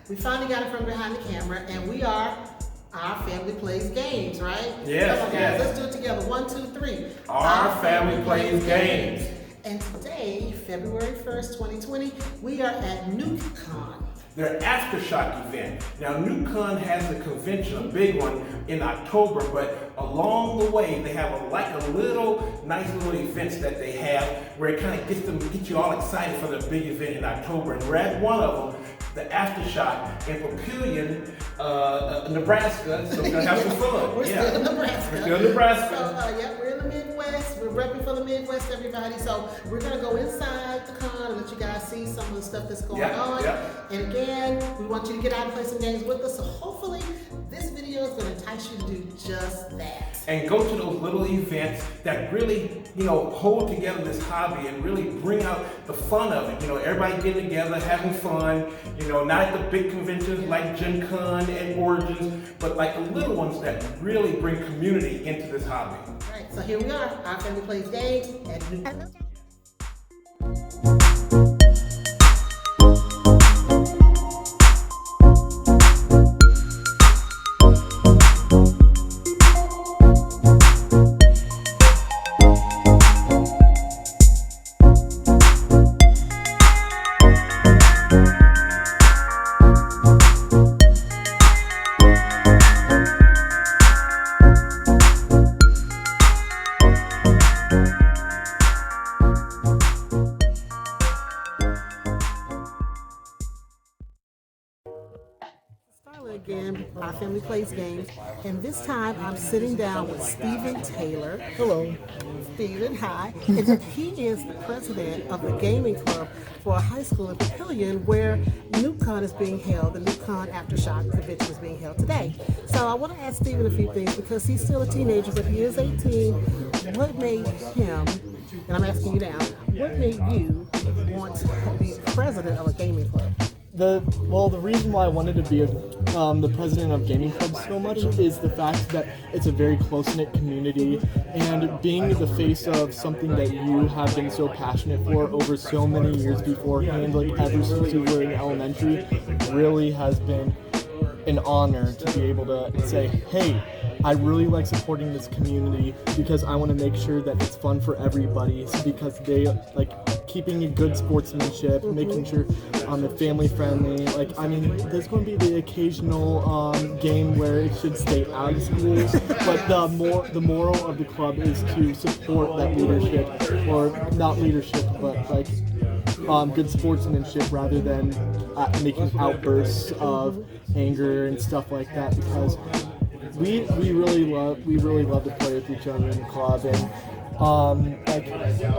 We finally got it from behind the camera, and we are Our Family Plays Games, right? Yes, Come on, guys, yes. let's do it together. 1, 2, 3. Our Family Plays Games. And today, February 1st, 2020, we are at Nuke-Con. Their Aftershock event. Now, Nuke-Con has a convention, a big one, in October, but along the way, they have nice little events that they have where it kind of gets you all excited for the big event in October. And we're at one of them, the Aftershock in Papillion, Nebraska, so we're gonna have some fun. We're still in Nebraska. We're still in Nebraska. So, yeah, we're in the Midwest. We're repping for the Midwest, everybody. So we're gonna go inside the con and let you guys see some of the stuff that's going on. And again, we want you to get out and play some games with us. So hopefully this video is gonna entice you to do just that. And go to those little events that really, hold together this hobby and really bring out the fun of it. Everybody getting together, having fun, not at the big conventions like Gen Con and Origins, but like the little ones that really bring community into this hobby. All right, so here we are, Our Family Plays Games at Nuke-Con. Starla again, Our Family Plays Games, and this time I'm sitting down with Stephen Taylor. Hello. Stephen, hi. And he is the president of the gaming club for a high school in Papillion where Nuke-Con is being held. The Nuke-Con Aftershock convention is being held today. So I want to ask Stephen a few things because he's still a teenager, but he is 18. What made him, and I'm asking you now, what made you want to be president of a gaming club? The reason why I wanted to be the president of gaming clubs so much is the fact that it's a very close-knit community, and being the face of something that you have been so passionate for over so many years beforehand, like ever since you were in elementary, really has been an honor to be able to say, hey, I really like supporting this community because I want to make sure that it's fun for everybody, because they like keeping a good sportsmanship, making sure it's family friendly. There's going to be the occasional game where it should stay out of schools, but the moral of the club is to support that leadership, or not leadership, but good sportsmanship rather than making outbursts of anger and stuff like that, because we really love to play with each other in the club. And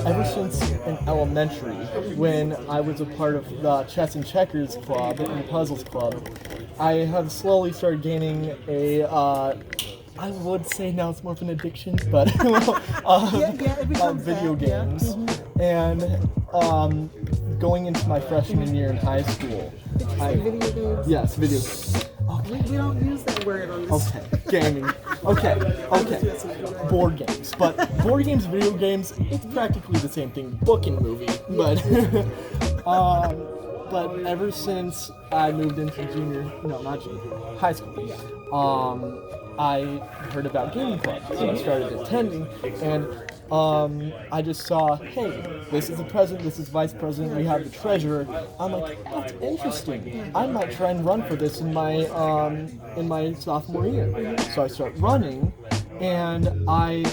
ever since in elementary, when I was a part of the chess and checkers club and the puzzles club, I have slowly started gaining I would say now it's more of an addiction, but video games. And going into my freshman year in high school. Did you say video games? Yes, video games. Okay. We don't use that word on this. Okay, gaming. Okay. Board games. But board games, video games, it's practically the same thing. Book and movie. But but ever since I moved into high school, I heard about gaming clubs. So I started attending, and I just saw, hey, this is the president, this is vice president, we have the treasurer. I'm like, that's interesting. I might try and run for this in my sophomore year. So I start running, and I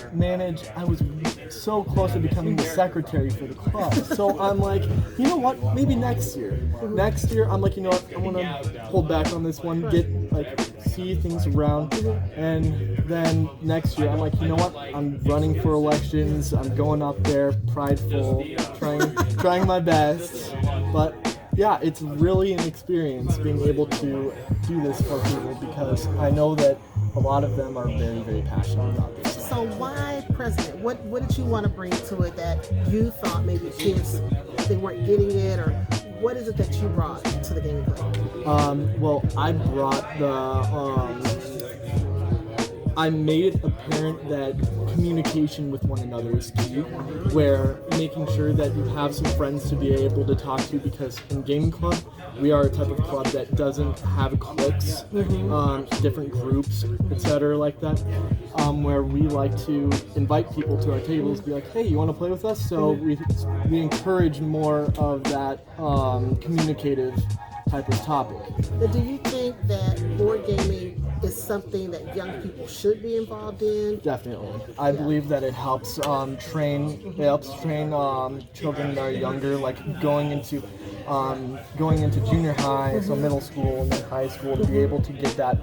was so close to becoming the secretary for the club. So I'm like, you know what, maybe next year. Next year, I'm like, you know what, I want to hold back on this one, see things around, and then next year I'm like, you know what, I'm running for elections, I'm going up there prideful, trying my best. But yeah, it's really an experience being able to do this for people, because I know that a lot of them are very, very passionate about this. So why president? What did you want to bring to it that you thought maybe kids, they weren't getting it, or what is it that you brought to the gaming club? Well, I brought I made it apparent that communication with one another is key, where making sure that you have some friends to be able to talk to, because in gaming club, we are a type of club that doesn't have cliques, different groups, etc. like that, where we like to invite people to our tables, be like, hey, you want to play with us? So we encourage more of that communicative type of topic. But do you think that board gaming is something that young people should be involved in? Definitely. I believe that it helps train children that are younger, like going into junior high, so middle school and then high school, to be able to get that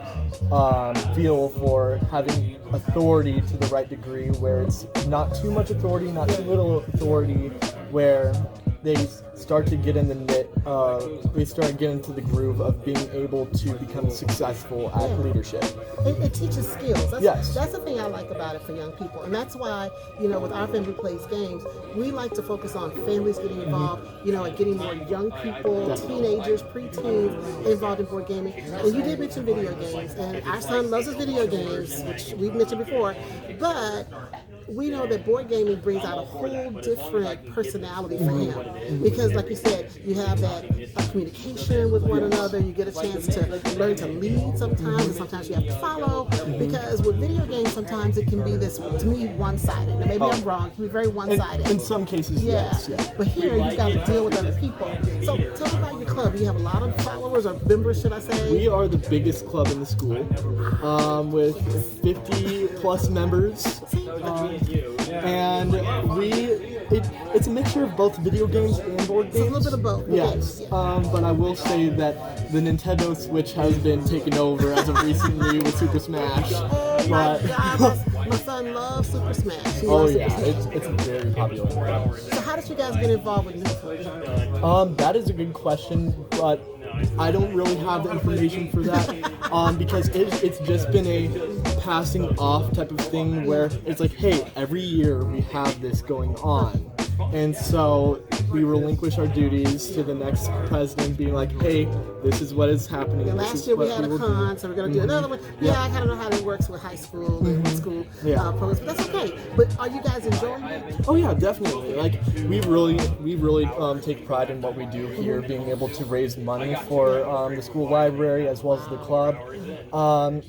feel for having authority to the right degree, where it's not too much authority, not too little authority, where they start to get in the they start getting into the groove of being able to become successful at leadership. It teaches skills. Yes. That's the thing I like about it for young people. And that's why, with Our Family Plays Games, we like to focus on families getting involved, and getting more young people, teenagers, preteens involved in board gaming. And you did mention video games, and our son loves his video games, which we've mentioned before, but we know that board gaming brings out a whole different personality for him, because like you said, you have that communication with one another, you get a chance to learn to lead sometimes, and sometimes you have to follow, because with video games sometimes it can be this, to me, one-sided. Now maybe I'm wrong, it can be very one-sided. In some cases, yes. Yeah. But here you've got to deal with other people. So tell me about your club. You have a lot of followers, or members, should I say? We are the biggest club in the school, with 50 plus members. And it's a mixture of both video games and board games. It's a little bit of both. Yes. But I will say that the Nintendo Switch has been taken over as of recently with Super Smash. Oh my God, my son loves Super Smash. It's very popular. So how did you guys get involved with Nuke-Con? That is a good question, but I don't really have the information for that, because it's just been a passing off type of thing, where it's like, hey, every year we have this going on, and so we relinquish our duties to the next president, being like, hey, this is what is happening. Last year we had a con, so we're going to do another one. Yeah, I kind of know how that works with high school and school programs, but that's okay. But are you guys enjoying it? Oh yeah, definitely. Like we really take pride in what we do here, being able to raise money for the school library as well as the club,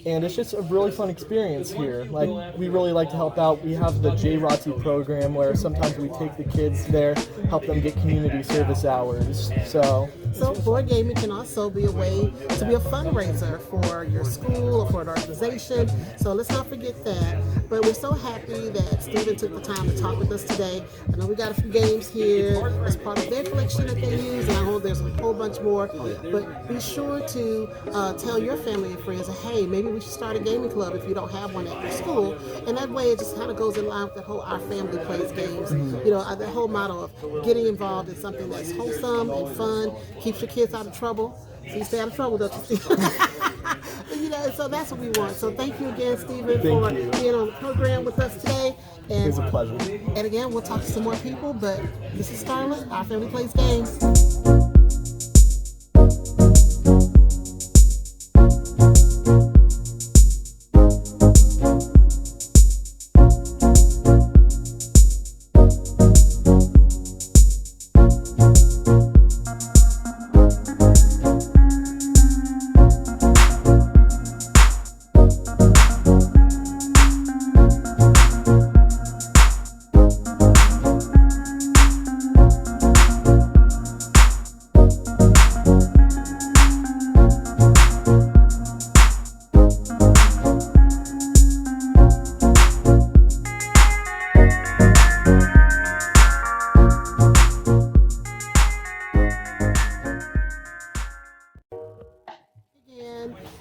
and it's just a really fun experience here. Like we really like to help out. We have the JROTC program, where sometimes we take the kids there, help them get community service hours. So board gaming can also be a way to be a fundraiser for your school or for an organization. So let's not forget that. But we're so happy that Stephen took the time to talk with us today. I know we got a few games here as part of their collection that they use, and I hope there's a whole bunch more. But be sure to tell your family and friends that, hey, maybe we should start a gaming club if you don't have one at your school. And that way it just kind of goes in line with the whole Our Family Plays Games. The whole motto of getting involved in something that's wholesome and fun, keeps your kids out of trouble. So you stay out of trouble, don't you, Steve? So that's what we want. So thank you again, Stephen, for being on the program with us today. And, it's a pleasure. And again, we'll talk to some more people, but this is Starla, Our Family Plays Games.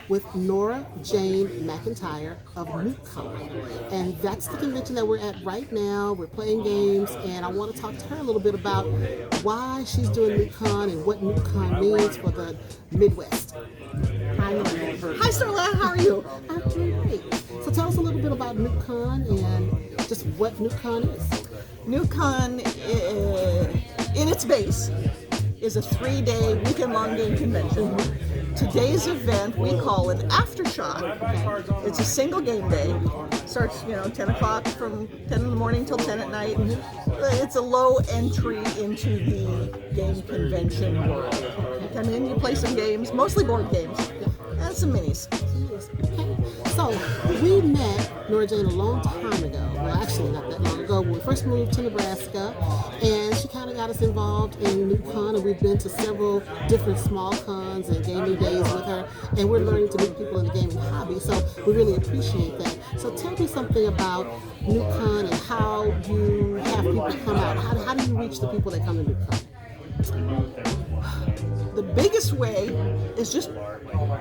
With Nora Jane McIntyre of Nuke-Con. And that's the convention that we're at right now. We're playing games, and I want to talk to her a little bit about why she's doing Nuke-Con and what Nuke-Con means for the Midwest. Hi, Starla, how are you? I'm doing great. So tell us a little bit about Nuke-Con and just what Nuke-Con is. Nuke-Con, in its base, is a 3-day weekend-long game convention today's event we call an Aftershock. It's a single game day. Starts 10 o'clock from 10 in the morning till 10 at night. It's a low entry into the game convention world. You come in, you play some games, mostly board games, and some minis. So we met Nora Jane a long time ago. Well, actually not that long ago when we first moved to Nebraska, and she kind of got us involved in Nuke-Con, and we've been to several different small cons and gaming days with her, and we're learning to meet people in the gaming hobby, so we really appreciate that. So tell me something about Nuke-Con and how you have people come out. How do you reach the people that come to Nuke-Con? The biggest way is just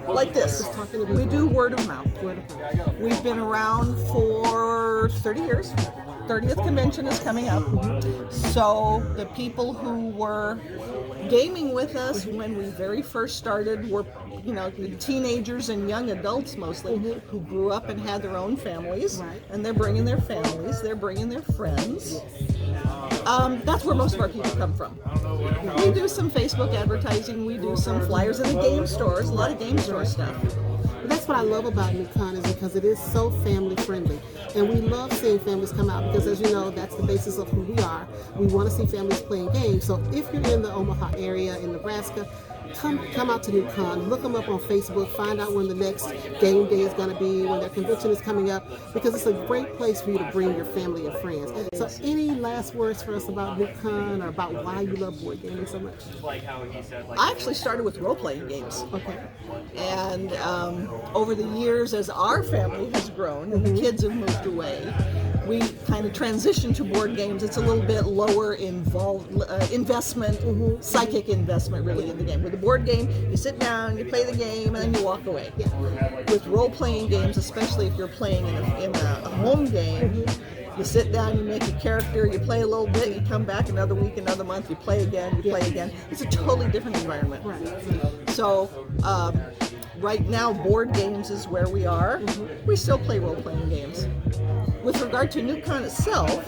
like this. We do word of mouth. We've been around for 30 years. 30th convention is coming up. So the people who were gaming with us when we very first started were, the teenagers and young adults mostly who grew up and had their own families. And they're bringing their families, they're bringing their friends. That's where most of our people come from. We do some Facebook advertising, we do some flyers in the game stores, a lot of game store stuff. That's what I love about Nuke-Con is because it is so family friendly. And we love seeing families come out because, as you know, that's the basis of who we are. We want to see families playing games. So if you're in the Omaha area in Nebraska, come out to Nuke-Con, look them up on Facebook, find out when the next game day is going to be, when their convention is coming up, because it's a great place for you to bring your family and friends. So any last words for us about Nuke-Con or about why you love board gaming so much? I actually started with role-playing games. Okay. And over the years, as our family has grown and the kids have moved away, we kind of transitioned to board games. It's a little bit lower investment, psychic investment really in the game. With a board game, you sit down, you play the game, and then you walk away. With role-playing games, especially if you're playing in a home game, you sit down, you make a character, you play a little bit, you come back another week, another month, you play again, you play again. It's a totally different environment. So right now, board games is where we are. We still play role-playing games. With regard to Nuke-Con itself,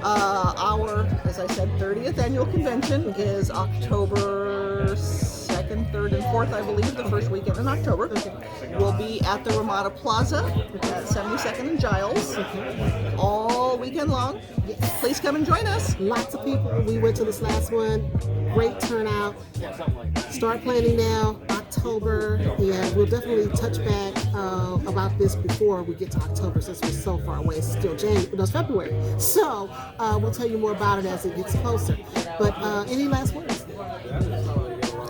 our, as I said, 30th annual convention is October 2nd, 3rd, and 4th, I believe, the first weekend in October. We'll be at the Ramada Plaza at 72nd and Giles all weekend long. Please come and join us. Lots of people. We went to this last one. Great turnout. Start planning now, October, and we'll definitely touch back about this before we get to October since we're so far away. It's still February. So we'll tell you more about it as it gets closer. But any last words?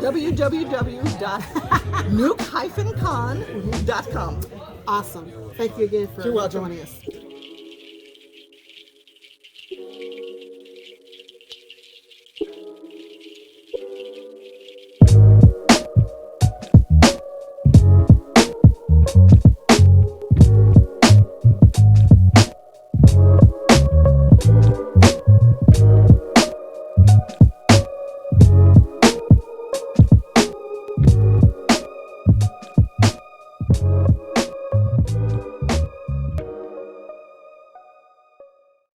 www.nuke-con.com. Awesome. Thank you again for joining us.